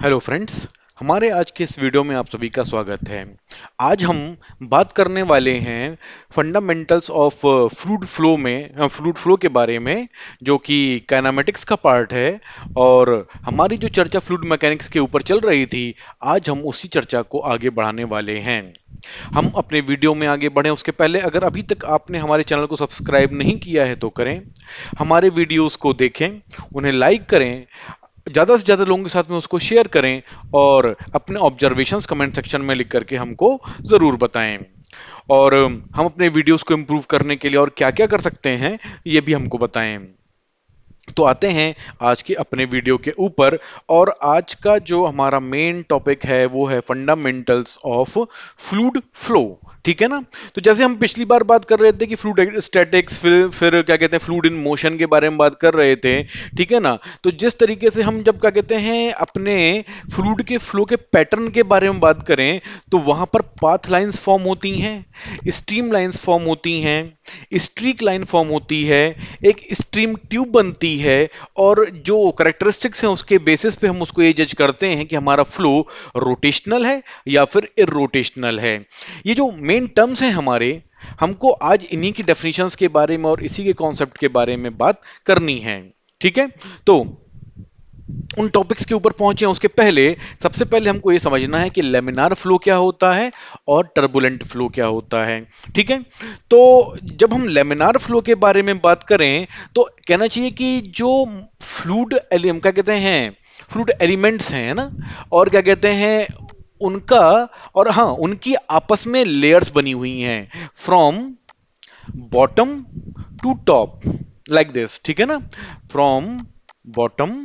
Hello friends. हमारे आज के इस वीडियो में आप सभी का स्वागत है। आज हम बात करने वाले हैं फंडामेंटल्स ऑफ फ्लूइड फ्लो के बारे में, जो कि काइनेमेटिक्स का पार्ट है। और हमारी जो चर्चा फ्लूइड मैकेनिक्स के ऊपर चल रही थी, आज हम उसी चर्चा को आगे बढ़ाने वाले हैं। हम अपने वीडियो में आगे बढ़ें उसके पहले अगर अभी तक आपने हमारे चैनल को सब्सक्राइब नहीं किया है तो करें, हमारे वीडियोस को देखें, उन्हें लाइक करें, ज़्यादा से ज़्यादा लोगों के साथ में उसको शेयर करें और अपने ऑब्जर्वेशंस कमेंट सेक्शन में लिख करके हमको ज़रूर बताएं। और हम अपने वीडियोस को इम्प्रूव करने के लिए और क्या क्या कर सकते हैं ये भी हमको बताएं। तो आते हैं आज के अपने वीडियो के ऊपर। और आज का जो हमारा मेन टॉपिक है वो है फंडामेंटल्स ऑफ फ्लूइड फ्लो। ठीक है ना। तो जैसे हम पिछली बार बात कर रहे थे कि फ्लूइड स्टैटिक्स, फिर क्या कहते हैं फ्लूइड इन मोशन के बारे में बात कर रहे थे। ठीक है ना। तो जिस तरीके से हम जब क्या कहते हैं अपने फ्लूइड के फ्लो के पैटर्न के बारे में बात करें, तो वहां पर पाथ लाइंस फॉर्म होती हैं, स्ट्रीम लाइंस फॉर्म होती हैं, स्ट्रीक लाइन फॉर्म होती है, एक स्ट्रीम ट्यूब बनती है। और जो करेक्टरिस्टिक्स हैं उसके बेसिस पे हम उसको ये जज करते हैं कि हमारा फ्लो रोटेशनल है या फिर इरोटेशनल है। ये जो मेन टर्म्स हैं हमारे, हमको आज इन्हीं की डेफिनेशंस के बारे में और इसी के कॉन्सेप्ट के बारे में बात करनी है। ठीक है। तो उन टॉपिक्स के ऊपर पहुंचे उसके पहले सबसे पहले हमको ये समझना है कि लेमिनार फ्लो क्या होता है और टर्बुलेंट फ्लो क्या होता है। ठीक है। तो जब हम लेमिनार फ्लो के बारे में बात करें तो कहना चाहिए कि जो फ्लूइड एलिमेंट क्या कहते हैं, फ्लूइड एलिमेंट्स हैं ना, और क्या कहते हैं उनका, और हाँ उनकी आपस में लेयर्स बनी हुई हैं from bottom to top, like this. ठीक है ना। From bottom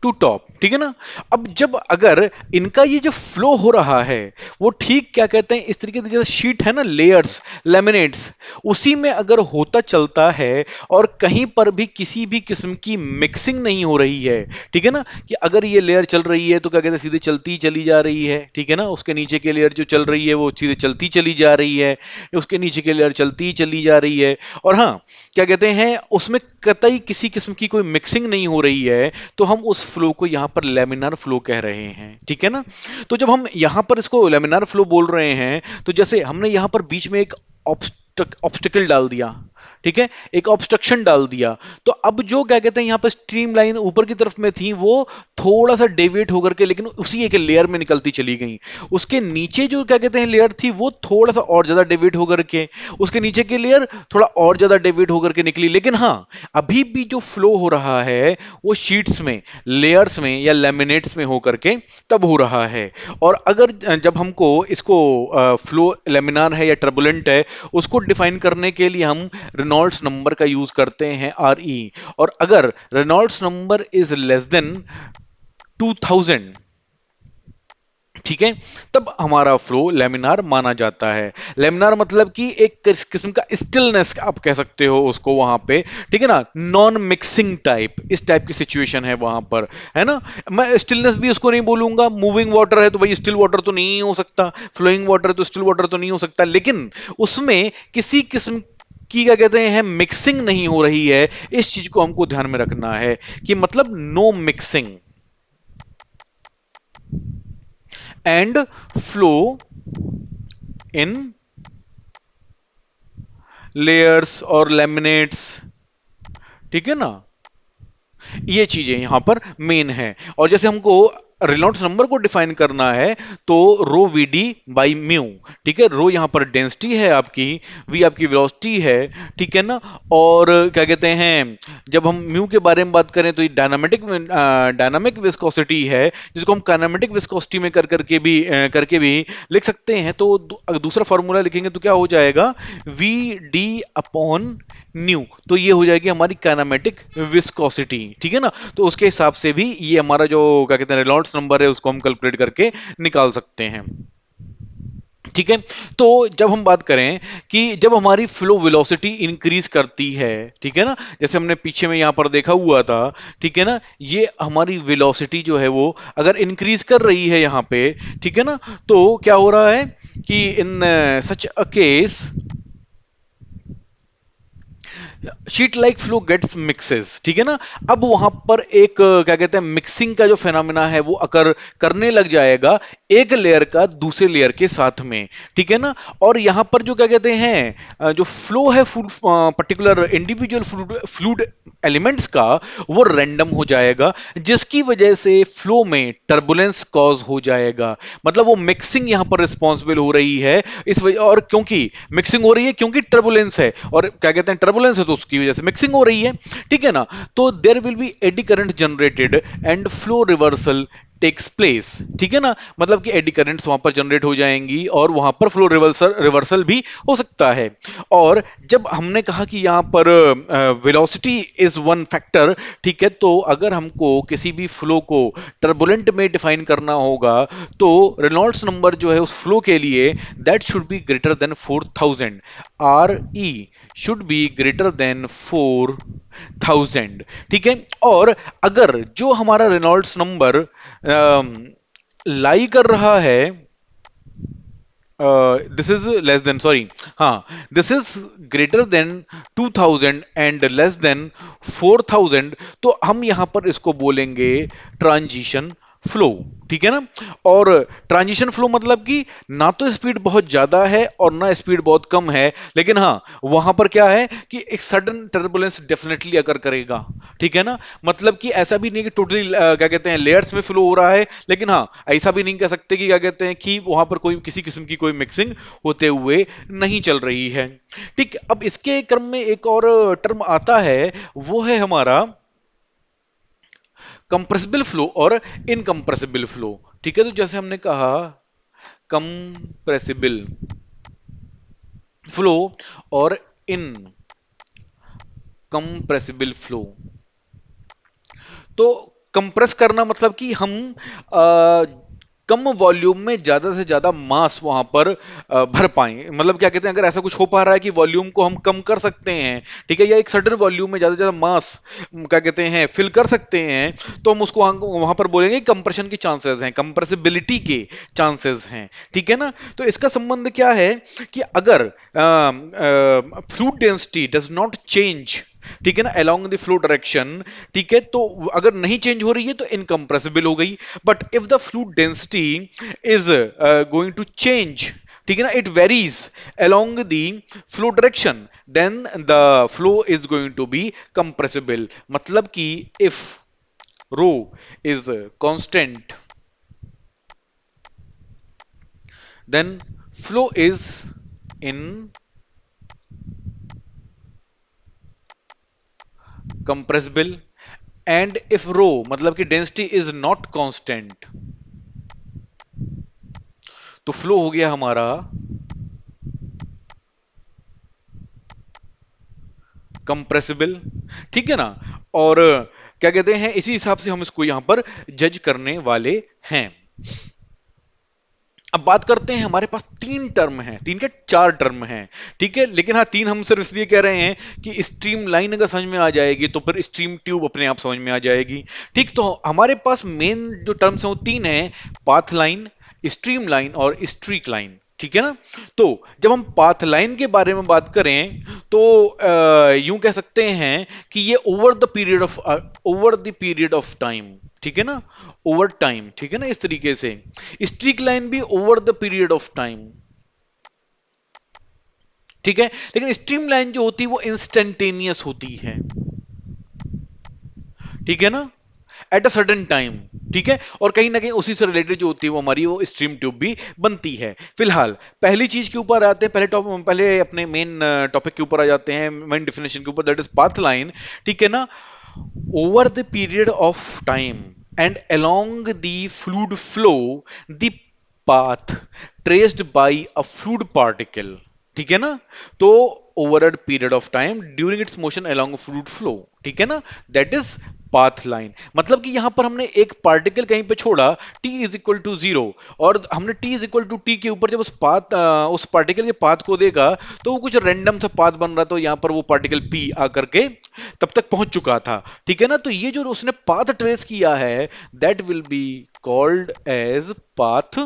to top. ठीक है ना। अब जब अगर इनका ये जो फ्लो हो रहा है वो ठीक क्या कहते हैं इस तरीके से जैसे शीट है ना, लेयर्स, लेमिनेट्स, उसी में अगर होता चलता है और कहीं पर भी किसी भी किस्म की मिक्सिंग नहीं हो रही है। ठीक है ना। कि अगर ये लेयर चल रही है तो क्या कहते हैं सीधे चलती ही चली जा रही है। ठीक है ना। उसके नीचे के लेयर जो चल रही है वो सीधे चलती चली जा रही है, उसके नीचे के लेयर चलती ही चली जा रही है। और हाँ, क्या कहते हैं उसमें कतई किसी किस्म की कोई मिक्सिंग नहीं हो रही है, तो हम उस फ्लो को यहां पर लेमिनार फ्लो कह रहे हैं। ठीक है ना। तो जब हम यहां पर इसको लेमिनार फ्लो बोल रहे हैं तो जैसे हमने यहां पर बीच में एक ऑब्स्टिकल डाल दिया। ठीक है। एक ऑब्स्ट्रक्शन डाल दिया, तो अब जो क्या कहते हैं यहां पर स्ट्रीम लाइन ऊपर की तरफ में थी वो थोड़ा सा डेविएट होकर के लेकिन उसी एक लेयर में निकलती चली गई। उसके नीचे जो क्या कहते हैं लेयर थी वो थोड़ा सा और ज्यादा डेविएट होकर के, उसके नीचे की लेयर थोड़ा और ज्यादा डेविएट होकर के निकली। लेकिन हाँ, अभी भी जो फ्लो हो रहा है वो शीट्स में, लेयर्स में या लेमिनेट्स में होकर के तब हो रहा है। और अगर जब हमको इसको फ्लो लेमिनार है या टर्बुलेंट है उसको डिफाइन करने के लिए हम रेनॉल्ड्स नंबर का यूज करते हैं, आर ई। और अगर Reynolds number is less then 2000, ठीक है, तब हमारा फ्लो लेमिनार माना जाता है। लेमिनार मतलब कि एक किस्म का स्टिलनेस आप कह सकते हो उसको वहां पे। ठीक है ना। नॉन मिक्सिंग टाइप, इस टाइप की सिचुएशन है वहां पर, है ना। मैं स्टिलनेस भी उसको नहीं बोलूंगा, मूविंग वाटर है तो भाई स्टिल वाटर तो नहीं हो सकता, फ्लोइंग वाटर है तो स्टिल वाटर तो नहीं हो सकता, लेकिन उसमें किसी किस्म की क्या कहते हैं मिक्सिंग नहीं हो रही है। इस चीज को हमको ध्यान में रखना है कि मतलब no mixing and flow in layers और लेमिनेट्स। ठीक है ना। ये चीजें यहां पर मेन है। और जैसे हमको रेनॉल्ड्स नंबर को डिफाइन करना है तो रो वी डी बाई म्यू। ठीक है। रो यहां पर डेंसिटी है आपकी, वी आपकी वेलोसिटी है। ठीक है ना। और क्या कहते हैं जब हम म्यू के बारे में बात करें तो ये डायनामिक विस्कोसिटी है, जिसको हम काइनेमेटिक विस्कोसिटी में करके भी लिख सकते हैं। तो अगर दूसरा फॉर्मूला लिखेंगे तो क्या हो जाएगा, वी डी अपॉन न्यू। तो ये हो जाएगी हमारी काइनेमेटिक विस्कोसिटी। ठीक है ना। तो उसके हिसाब से भी ये हमारा जो क्या कहते हैं रेनॉल्ड्स नंबर है उसको हम कैलकुलेट करके निकाल सकते हैं। ठीक है। तो जब हम बात करें कि जब हमारी फ्लो वेलोसिटी इंक्रीज करती है, ठीक है ना, जैसे हमने पीछे में यहां पर देखा हुआ था। ठीक है ना। ये हमारी वेलोसिटी जो है वो अगर इंक्रीज कर रही है यहां पे, ठीक है ना, तो क्या हो रहा है कि in such a case sheet like flow gets mixes, ठीक है ना। अब वहां पर एक क्या कहते हैं मिक्सिंग का जो फेनोमेना है वो अकर करने लग जाएगा एक लेयर का दूसरे लेयर के साथ में, ठीक है ना। और यहां पर जो क्या कहते हैं जो फ्लो है food particular individual fluid elements का, वो रैंडम हो जाएगा, जिसकी वजह से फ्लो में टर्बुलेंस कॉज हो जाएगा। मतलब वो मिक्सिंग यहां पर रिस्पॉन्सिबल हो रही है इस वजह, और क्योंकि मिक्सिंग हो रही है क्योंकि टर्बुलेंस है, और क्या कहते हैं टर्बुलेंस है तो उसकी वजह से मिक्सिंग हो रही है, ठीक है ना। तो there will be eddy current generated and flow reversal takes place, ठीक है ना। मतलब कि एडी करंट्स वहां पर जनरेट हो जाएंगी और वहां पर फ्लो रिवर्सल रिवर्सल भी हो सकता है। और जब हमने कहा कि यहां पर वेलोसिटी इज वन फैक्टर, ठीक है, तो अगर हमको किसी भी फ्लो को टर्बुलेंट में डिफाइन करना होगा तो रेनॉल्ड्स नंबर जो है उस फ्लो के लिए that should be greater than 4000, R E should be greater than 4000, ठीक है। और अगर जो हमारा रेनॉल्ड्स नंबर लाई कर रहा है, this is less than, sorry, हाँ, this is greater than 2000 and less than 4000, तो हम यहां पर इसको बोलेंगे ट्रांजिशन फ्लो, ठीक है ना। और ट्रांजिशन फ्लो मतलब कि ना तो स्पीड बहुत ज्यादा है और ना स्पीड बहुत कम है, लेकिन हाँ वहां पर क्या है कि एक सडन टर्बुलेंस डेफिनेटली अकर करेगा, ठीक है ना। मतलब कि ऐसा भी नहीं कि टोटली क्या कहते हैं लेयर्स में फ्लो हो रहा है, लेकिन हाँ ऐसा भी नहीं कह सकते कि क्या कहते हैं कि वहां पर कोई किसी किस्म की कोई मिक्सिंग होते हुए नहीं चल रही है, ठीक। अब इसके क्रम में एक और टर्म आता है, वो है हमारा कंप्रेसिबल फ्लो और इनकंप्रेसिबल फ्लो, ठीक है। तो जैसे हमने कहा कंप्रेसिबल फ्लो और इनकंप्रेसिबल फ्लो, तो कंप्रेस करना मतलब कि हम कम वॉल्यूम में ज्यादा से ज्यादा मास वहां पर भर पाए। मतलब क्या कहते हैं, अगर ऐसा कुछ हो पा रहा है कि वॉल्यूम को हम कम कर सकते हैं, ठीक है, या एक सडन वॉल्यूम में ज्यादा से ज्यादा मास क्या कहते हैं फिल कर सकते हैं, तो हम उसको वहां पर बोलेंगे कंप्रेशन के चांसेस हैं, कंप्रेसिबिलिटी के चांसेस हैं, ठीक है ना। तो इसका संबंध क्या है कि अगर fluid density does not change, ठीक है ना, अलोंग द फ्लो डायरेक्शन, ठीक है, तो अगर नहीं चेंज हो रही है तो इनकंप्रेसिबल हो गई। But if the fluid density is going to change, ठीक है ना, it varies along the flow direction, then the flow is going to be compressible. मतलब कि if rho is constant, then flow is incompressible, and if rho मतलब कि density is not constant, तो flow हो गया हमारा compressible, ठीक है ना। और क्या कहते हैं इसी हिसाब से हम इसको यहां पर जज करने वाले हैं। अब बात करते हैं, हमारे पास तीन टर्म हैं, तीन के चार टर्म हैं, ठीक है, लेकिन हाँ तीन हम सिर्फ इसलिए कह रहे हैं कि स्ट्रीम लाइन अगर समझ में आ जाएगी तो फिर स्ट्रीम ट्यूब अपने आप समझ में आ जाएगी, ठीक। तो हमारे पास मेन जो टर्म्स हैं वो तीन हैं, पाथ लाइन, स्ट्रीम लाइन और स्ट्रीक लाइन, ठीक है ना। तो जब हम पाथ लाइन के बारे में बात करें तो यूं कह सकते हैं कि ये over the period of time, ठीक है ना, ओवर टाइम, ठीक है ना, इस तरीके से। स्ट्रीक लाइन भी over the period of time, ठीक है, लेकिन स्ट्रीम लाइन जो होती है वो इंस्टेंटेनियस होती है, ठीक है ना, एट अ सर्टेन टाइम, ठीक है। और कहीं ना कहीं उसी से रिलेटेड जो होती है वो हमारी वो स्ट्रीम ट्यूब भी बनती है। फिलहाल पहली चीज के ऊपर आते हैं, पहले अपने मेन टॉपिक के ऊपर आ जाते हैं, मेन डेफिनेशन के ऊपर, दैट इज पाथ लाइन, ठीक है ना। Over the period of time and along the fluid flow, the path traced by a fluid particle, ठीक है ना। तो over a period of time during its motion along fluid flow, ठीक है ना, दैट इज पाथ लाइन। मतलब कि यहां पर हमने एक पार्टिकल कहीं पे छोड़ा, t इज इक्वल टू 0, और हमने t is equal to t के ऊपर जब उस पार्टिकल के पाथ को देखा तो वो कुछ रैंडम सा पाथ बन रहा था, यहां पर वो पार्टिकल p आकर के तब तक पहुंच चुका था, ठीक है ना। तो ये जो उसने पाथ ट्रेस किया है that will be called as path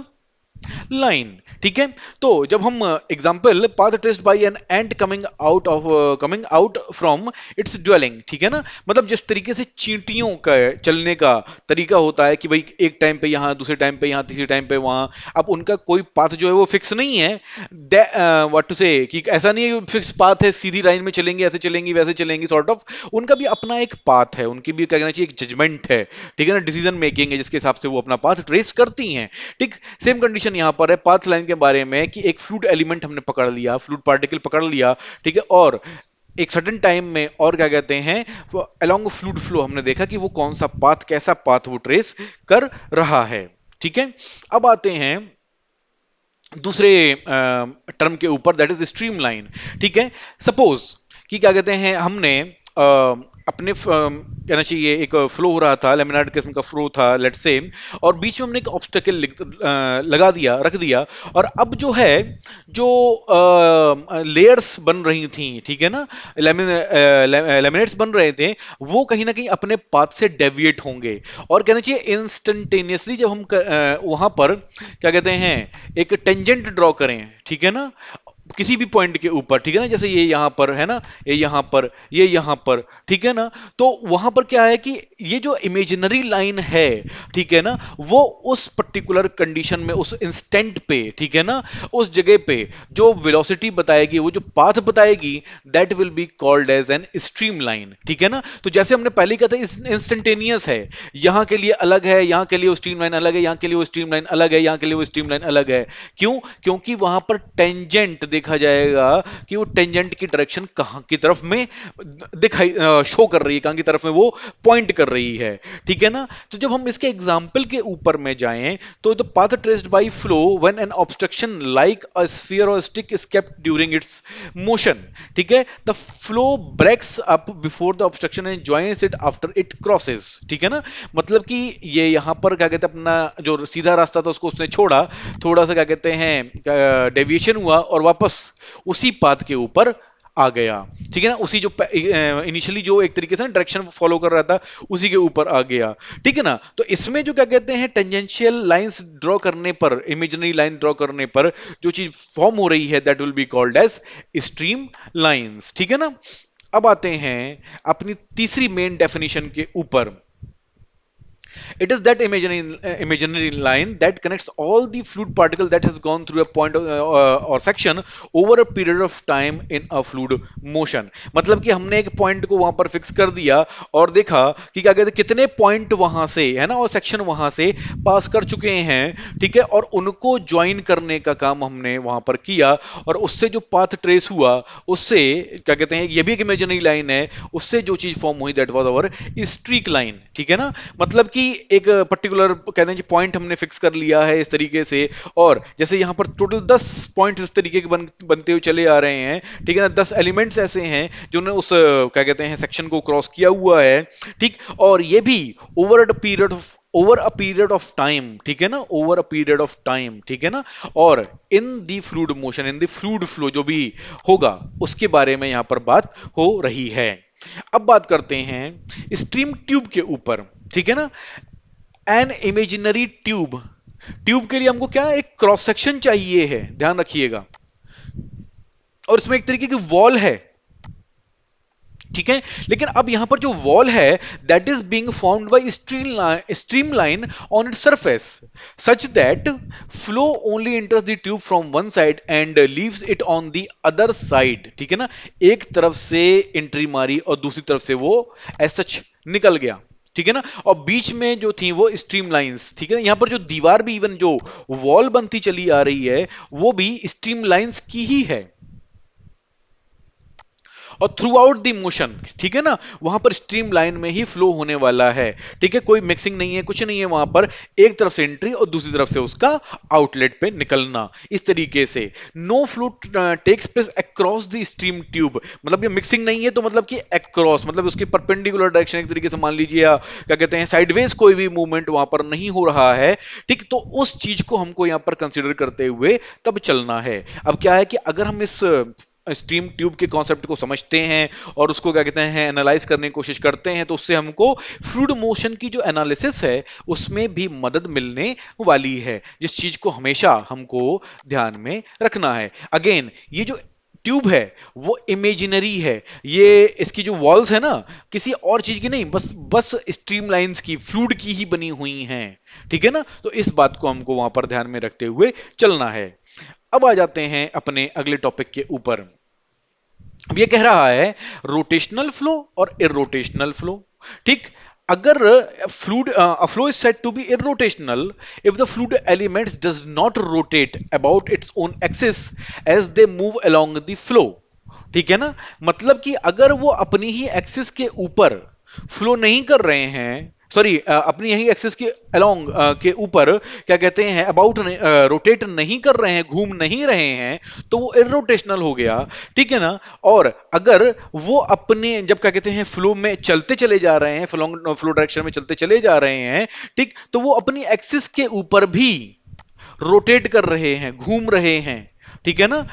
line. ठीक है, तो जब हम example path traced by an ant coming out from its dwelling, ठीक है ना, मतलब जिस तरीके से चींटियों का चलने का तरीका होता है कि भाई एक टाइम पे यहाँ, दूसरे टाइम पे यहाँ, तीसरे टाइम पे वहां, अब उनका कोई पाथ जो है वो फिक्स नहीं है। व्हाट टू से कि ऐसा नहीं है फिक्स पाथ है, सीधी लाइन में चलेंगे, ऐसे चलेंगी वैसे चलेंगी, सॉर्ट ऑफ उनका भी अपना एक पाथ है, उनकी भी क्या कहना चाहिए, एक जजमेंट है, ठीक है ना, डिसीजन मेकिंग है जिसके हिसाब से वो अपना पाथ ट्रेस करती हैं। ठीक सेम कंडीशन यहां पर है पाथ लाइन के बारे में कि एक फ्लूइड एलिमेंट हमने पकड़ लिया, फ्लूइड पार्टिकल पकड़ लिया, ठीक है, और एक सर्टेन टाइम में और क्या कहते हैं वो अलोंग फ्लूइड फ्लो हमने देखा कि वो कौन सा पाथ, कैसा पाथ वो ट्रेस कर रहा है। ठीक है, अब आते हैं दूसरे टर्म के ऊपर, दैट इज स्ट्रीम लाइन। ठीक है, सपोज कि क्या कहते हैं हमने अपने कहना चाहिए एक फ्लो हो रहा था, लेमिनार किस्म का फ्लो था लेट्स से, और बीच में हमने एक ऑब्स्टेकल लगा दिया, रख दिया, और अब जो है जो लेयर्स बन रही थी, ठीक है ना, लेमिनेट्स बन रहे थे, वो कहीं ना कहीं अपने पाथ से डेविएट होंगे, और कहना चाहिए इंस्टेंटेनियसली जब हम वहां पर क्या कहते हैं एक टेंजेंट ड्रॉ करें, ठीक है ना, किसी भी पॉइंट के ऊपर, ठीक है ना, जैसे ये यहां पर है ना, ये यहां पर, ये यहां पर, ठीक है ना, तो वहां पर क्या है कि ये जो इमेजिनरी लाइन है, ठीक है ना, वो उस पर्टिकुलर कंडीशन में, उस इंस्टेंट पे, ठीक है ना, उस जगह पे जो वेलोसिटी बताएगी, वो जो पाथ बताएगी, that will be called as an stream line. ठीक है ना, तो जैसे हमने पहले कहा था इंस्टेंटेनियस है, यहां के लिए अलग है, यहां के लिए वो स्ट्रीम लाइन अलग है, यहां के लिए वो स्ट्रीम लाइन अलग है, यहां के लिए वो स्ट्रीम लाइन अलग है। क्यों? क्योंकि वहां पर टेंजेंट देखा जाएगा कि वो टेंजेंट की डायरेक्शन कहां की तरफ में दिखाई शो कर रही है, कहां की तरफ में वो पॉइंट कर रही है। ठीक है ना, तो जब हम इसके एग्जाम्पल के ऊपर में जाएं तो the path traced by flow when an obstruction like a sphere और stick is kept during its motion, ठीक है, the flow breaks up before the obstruction and joins it after it crosses. ठीक है ना, मतलब कि ये यहां पर क्या कहते हैं अपना जो सीधा रास्ता था उसको उसने छोड़ा, थोड़ा सा क्या कहते हैं डेविएशन हुआ, और वापस उसी पाथ के ऊपर आ गया। ठीक है ना, उसी जो इनिशियली जो एक तरीके से डायरेक्शन फॉलो कर रहा था उसी के ऊपर आ गया। ठीक है ना, तो इसमें जो क्या कहते हैं टेंजेंशियल लाइंस ड्रॉ करने पर, इमेजिनरी लाइन ड्रॉ करने पर जो चीज फॉर्म हो रही है that will be called as stream lines. ठीक है ना, अब आते हैं अपनी तीसरी मेन डेफिनेशन के ऊपर। It is that imaginary line that connects all the fluid particle that has gone through a point or section over a period of time in a fluid motion। मतलब कि हमने एक पॉइंट को वहां पर fix कर दिया और देखा कि क्या कहते हैं कितने पॉइंट वहां से है ना, और सेक्शन वहां से पास कर चुके हैं, ठीक है, और उनको ज्वाइन करने का काम हमने वहां पर किया, और उससे जो पाथ ट्रेस हुआ उससे क्या कहते हैं, ये भी एक इमेजिनरी लाइन है, उससे जो चीज फॉर्म हुई that was our streak line. ठीक है ना, मतलब कि एक पर्टिकुलर कहते हैं पॉइंट हमने फिक्स कर लिया है इस तरीके से, और जैसे यहां पर टोटल 10 पॉइंट इस तरीके के बनते हुए चले आ रहे हैं, ठीक है ना, 10 एलिमेंट्स ऐसे हैं जिन्होंने उस क्या कहते हैं सेक्शन को क्रॉस किया हुआ है। ठीक, और ये भी over a period of time, ठीक है ना, over a period of time, ठीक है ना, और इन दी फ्लूइड मोशन, इन दी फ्लूइड फ्लो जो भी होगा उसके बारे में यहां पर बात हो रही है। अब बात करते हैं स्ट्रीम ट्यूब के ऊपर। ठीक है ना, एन इमेजिनरी ट्यूब, ट्यूब के लिए हमको क्या एक क्रॉस सेक्शन चाहिए है, ध्यान रखिएगा, और इसमें एक तरीके की वॉल है। ठीक है, लेकिन अब यहां पर जो वॉल है that is being formed by stream line on its surface such that flow only enters the tube from one side and leaves it on the other side. ठीक है ना, एक तरफ से एंट्री मारी और दूसरी तरफ से वो एज सच निकल गया। ठीक है ना, और बीच में जो थी वो स्ट्रीम लाइंस, ठीक है ना, यहां पर जो दीवार भी, इवन जो वॉल बनती चली आ रही है वो भी स्ट्रीम लाइंस की ही है, और थ्रू आउट द मोशन, ठीक है ना, वहां पर स्ट्रीम लाइन में ही फ्लो होने वाला है। ठीक है, कोई मिक्सिंग नहीं है, कुछ नहीं है वहां पर, एक तरफ से एंट्री और दूसरी तरफ से उसका आउटलेट पे निकलना, इस तरीके से no flow takes place across the stream tube, मतलब ये मिक्सिंग नहीं है, तो मतलब कि अक्रॉस मतलब उसकी परपेंडिकुलर डायरेक्शन, एक तरीके से मान लीजिए या क्या कहते हैं साइडवेज कोई भी मूवमेंट वहां पर नहीं हो रहा है। ठीक, तो उस चीज को हमको यहां पर कंसिडर करते हुए तब चलना है। अब क्या है कि अगर हम इस स्ट्रीम ट्यूब के कॉन्सेप्ट को समझते हैं और उसको क्या कहते हैं एनालाइज करने की कोशिश करते हैं, तो उससे हमको फ्लूइड मोशन की जो एनालिसिस है उसमें भी मदद मिलने वाली है, जिस चीज को हमेशा हमको ध्यान में रखना है। अगेन ये जो ट्यूब है वो इमेजिनरी है, ये इसकी जो वॉल्स है ना किसी और चीज की नहीं, बस बस स्ट्रीमलाइंस की फ्लूइड की ही बनी हुई हैं, ठीक है ना। तो इस बात को हमको वहां पर ध्यान में रखते हुए चलना है। अब आ जाते हैं अपने अगले टॉपिक के ऊपर। अब ये कह रहा है रोटेशनल फ्लो और इरोटेशनल फ्लो। ठीक, अगर fluid flow is said to be irrotational if the fluid elements does not rotate about its own axis as they move along the flow. ठीक है ना, मतलब कि अगर वो अपनी ही एक्सिस के ऊपर फ्लो नहीं कर रहे हैं, सॉरी अपनी यही एक्सिस के अलोंग के ऊपर क्या कहते हैं अबाउट रोटेट नहीं कर रहे हैं, घूम नहीं रहे हैं, तो वो इरोटेशनल हो गया। ठीक है ना। और अगर वो अपने जब क्या कहते हैं फ्लो में चलते चले जा रहे हैं, फ्लो डायरेक्शन में चलते चले जा रहे हैं, ठीक, तो वो अपनी एक्सिस के ऊपर भी रोटेट कर रहे हैं, घूम रहे हैं। ठीक है ना,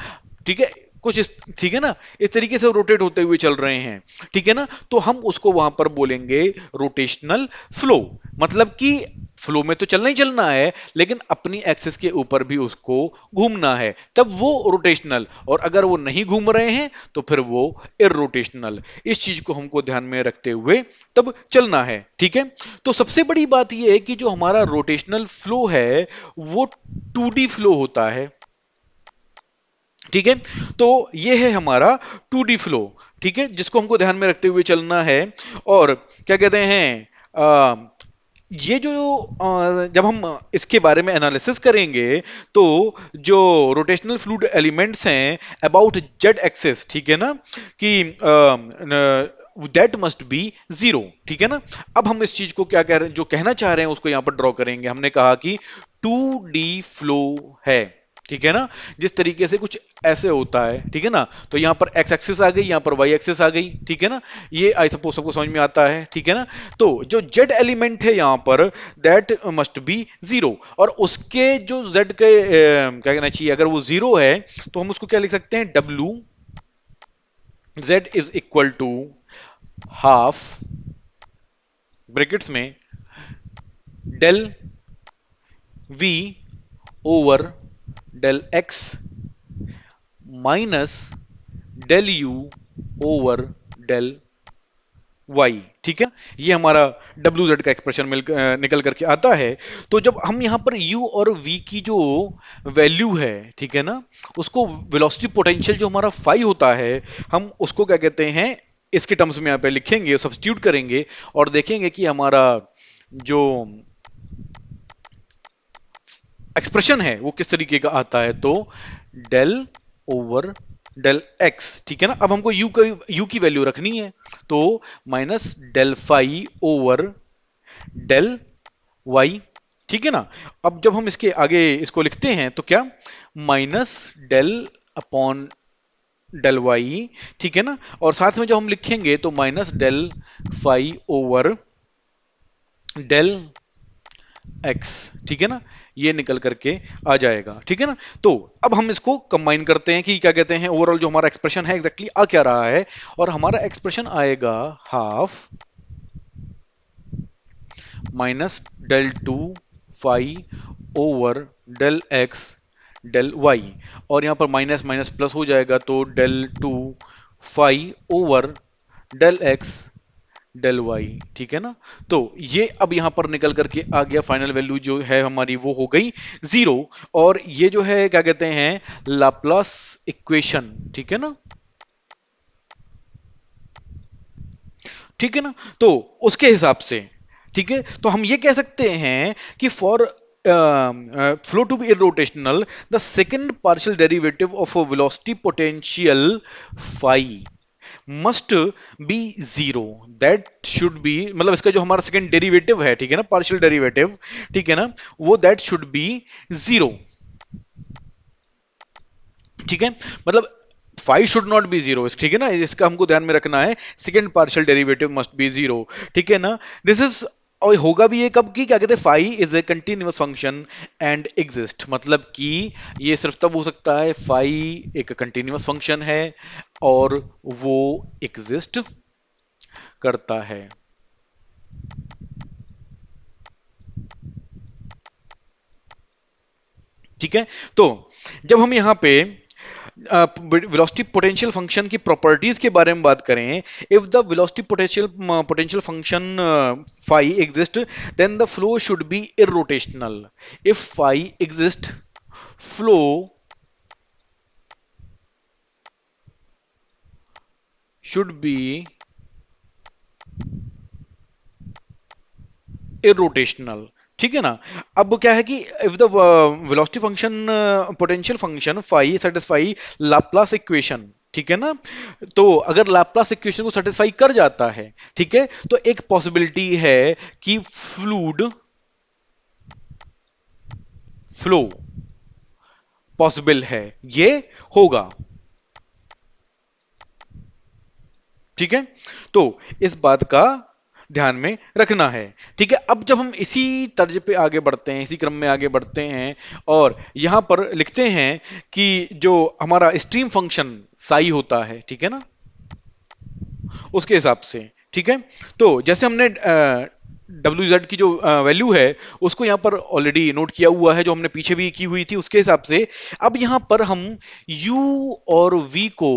ठीक है, कुछ इस, ठीक है ना, इस तरीके से रोटेट होते हुए चल रहे हैं। ठीक है ना, तो हम उसको वहां पर बोलेंगे रोटेशनल फ्लो। मतलब कि फ्लो में तो चलना ही चलना है, लेकिन अपनी एक्सिस के ऊपर भी उसको घूमना है, तब वो रोटेशनल। और अगर वो नहीं घूम रहे हैं तो फिर वो इरोटेशनल। इस चीज को हमको ध्यान में रखते हुए तब चलना है। ठीक है, तो सबसे बड़ी बात यह है कि जो हमारा रोटेशनल फ्लो है वो 2D फ्लो होता है। ठीक है, तो ये है हमारा 2D फ्लो। ठीक है, जिसको हमको ध्यान में रखते हुए चलना है। और क्या कहते हैं ये जो जब हम इसके बारे में एनालिसिस करेंगे तो जो रोटेशनल फ्लूइड एलिमेंट्स हैं अबाउट जेड एक्सिस, ठीक है ना, कि दैट मस्ट बी जीरो। ठीक है ना, अब हम इस चीज को क्या कह रहे हैं, जो कहना चाह रहे हैं उसको यहां पर ड्रॉ करेंगे। हमने कहा कि 2D फ्लो है, ठीक है ना, जिस तरीके से कुछ ऐसे होता है। ठीक है ना, तो यहां पर एक्स एक्सिस आ गई, यहां पर वाई एक्सिस आ गई। ठीक है ना, ये आई सपोज सबको समझ में आता है। ठीक है ना, तो जो जेड एलिमेंट है यहां पर दैट मस्ट बी जीरो, और उसके जो जेड के क्या कहना चाहिए, अगर वो जीरो है तो हम उसको क्या लिख सकते हैं, W Z is equal to half brackets में del V over del X minus del U over del Y. ठीक है, ये हमारा डब्ल्यू जेड का एक्सप्रेशन निकल करके आता है। तो जब हम यहां पर यू और वी की जो वैल्यू है, ठीक है ना, उसको वेलोसिटी पोटेंशियल जो हमारा फाई होता है, हम उसको क्या कहते हैं इसके टर्म्स में यहां पे लिखेंगे, सब्स्टिट्यूट करेंगे और देखेंगे कि हमारा जो एक्सप्रेशन है वो किस तरीके का आता है। तो डेल ओवर डेल एक्स, ठीक है ना, अब हमको यू की वैल्यू रखनी है, तो minus del phi over del Y. ठीक है ना, अब जब हम इसके आगे इसको लिखते हैं तो क्या, minus del upon del Y. ठीक है ना, और साथ में जब हम लिखेंगे तो minus del phi over del x. ठीक है ना, ये निकल करके आ जाएगा। ठीक है ना, तो अब हम इसको कंबाइन करते हैं कि क्या कहते हैं ओवरऑल जो हमारा एक्सप्रेशन है एग्जैक्टली आ क्या रहा है, और हमारा एक्सप्रेशन आएगा half minus del two phi over del x del y, और यहां पर माइनस माइनस प्लस हो जाएगा, तो del two phi over del x del Y. ठीक है ना, तो ये अब यहां पर निकल करके आ गया, फाइनल वैल्यू जो है हमारी वो हो गई जीरो। और ये जो है क्या कहते हैं लाप्लास इक्वेशन। ठीक है ना, ठीक है ना, तो उसके हिसाब से, ठीक है, तो हम ये कह सकते हैं कि for flow to be irrotational the second partial derivative of velocity potential phi must be zero. That should be, मतलब इसका जो हमारा सेकंड डेरिवेटिव है, ठीक है ना, पार्शियल डेरिवेटिव, ठीक है ना, वो दैट शुड बी जीरो। ठीक है, मतलब five should not be zero, ठीक है ना, इसका हमको ध्यान में रखना है, second partial derivative must be zero. ठीक है ना, दिस इज और होगा भी ये कब की, क्या कहते हैं, phi is a continuous function and exist, मतलब कि ये सिर्फ तब हो सकता है फाई एक कंटिन्यूअस फंक्शन है और वो एग्जिस्ट करता है। ठीक है। तो जब हम यहां पे वेलोसिटी पोटेंशियल फंक्शन की प्रॉपर्टीज के बारे में बात करें, if the velocity potential function phi exist then the flow should be irrotational. If phi exist, flow should be irrotational. ठीक है ना। अब क्या है कि if the velocity function potential function phi satisfy Laplace equation, ठीक है ना, तो अगर लाप्लास इक्वेशन को सेटिस्फाई कर जाता है, ठीक है, तो एक पॉसिबिलिटी है कि फ्लूड फ्लो पॉसिबल है, ये होगा। ठीक है। तो इस बात का ध्यान में रखना है। ठीक है। अब जब हम इसी तर्ज पे आगे बढ़ते हैं, इसी क्रम में आगे बढ़ते हैं और यहां पर लिखते हैं कि जो हमारा स्ट्रीम फंक्शन साई होता है, ठीक है ना, उसके हिसाब से, ठीक है, तो जैसे हमने डब्ल्यू जेड की जो वैल्यू है उसको यहां पर ऑलरेडी नोट किया हुआ है, जो हमने पीछे भी की हुई थी उसके हिसाब से। अब यहां पर हम यू और वी को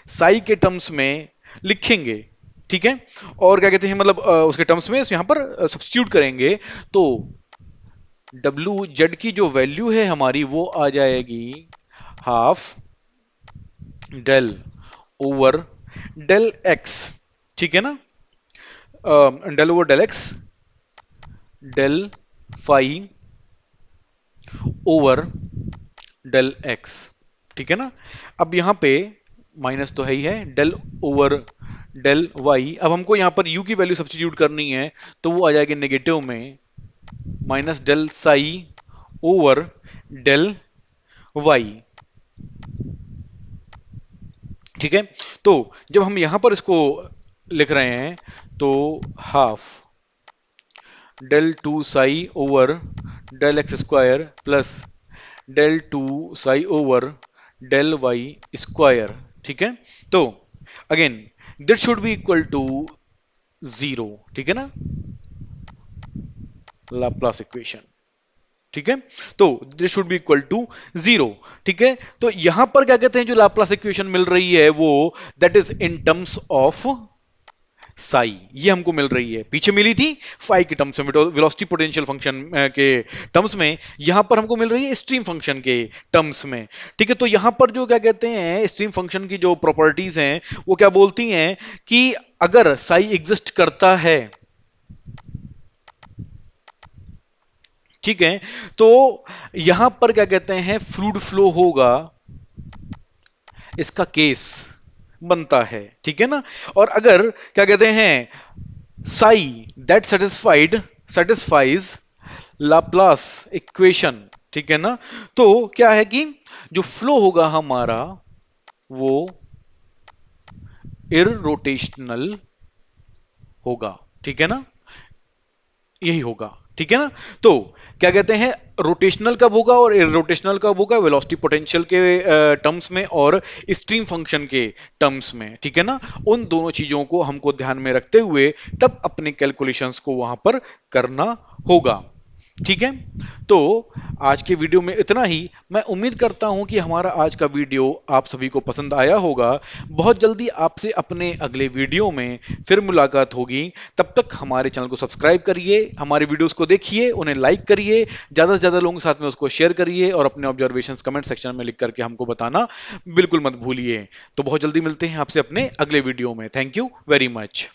साई के टर्म्स में लिखेंगे। ठीक है। और क्या कहते हैं, मतलब उसके टर्म्स में यहां पर सब्स्टिट्यूट करेंगे, तो डब्ल्यू जेड की जो वैल्यू है हमारी वो आ जाएगी half del over del x. ठीक है ना। Del over del x del phi over del x. ठीक है ना। अब यहां पे माइनस तो है ही है, डेल ओवर डेल वाई। अब हमको यहां पर यू की वैल्यू सब्स्टिट्यूट करनी है, तो वो आ जाएगी नेगेटिव में minus del psi over del Y. ठीक है। तो जब हम यहां पर इसको लिख रहे हैं, तो half del two psi over del x square plus del two psi over del y square. ठीक है। तो again this should be equal to zero. ठीक है ना, लाप्लास इक्वेशन। ठीक है। तो this should be equal to zero. ठीक है। तो यहां पर क्या कहते हैं, जो लाप्लास इक्वेशन मिल रही है वो that is in terms of Sai, ये हमको मिल रही है, पीछे मिली थी फाई के टर्म्स में, वेलोसिटी पोटेंशियल फंक्शन के टर्म्स में, यहां पर हमको मिल रही है स्ट्रीम फंक्शन के टर्म्स में। ठीक है। तो यहां पर जो क्या कहते हैं स्ट्रीम फंक्शन की जो प्रॉपर्टीज हैं वो क्या बोलती हैं कि अगर साई एग्जिस्ट करता है, ठीक है, तो यहां पर क्या कहते हैं फ्लूइड फ्लो होगा, इसका केस बनता है। ठीक है ना। और अगर क्या कहते हैं Sai that satisfies Laplace equation, ठीक है ना, तो क्या है कि जो फ्लो होगा हमारा वो इररोटेशनल होगा। ठीक है ना, यही होगा। ठीक है ना। तो क्या कहते हैं रोटेशनल कब होगा और इरोटेशनल कब होगा, वेलोसिटी पोटेंशियल के टर्म्स में और स्ट्रीम फंक्शन के टर्म्स में। ठीक है ना। उन दोनों चीजों को हमको ध्यान में रखते हुए तब अपने कैलकुलेशंस को वहां पर करना होगा। ठीक है। तो आज के वीडियो में इतना ही। मैं उम्मीद करता हूं कि हमारा आज का वीडियो आप सभी को पसंद आया होगा। बहुत जल्दी आपसे अपने अगले वीडियो में फिर मुलाकात होगी। तब तक हमारे चैनल को सब्सक्राइब करिए, हमारे वीडियोस को देखिए, उन्हें लाइक करिए, ज़्यादा से ज़्यादा लोगों के साथ में उसको शेयर करिए और अपने ऑब्जर्वेशंस कमेंट सेक्शन में लिख करके हमको बताना बिल्कुल मत भूलिए। तो बहुत जल्दी मिलते हैं आपसे अपने अगले वीडियो में। Thank you very much.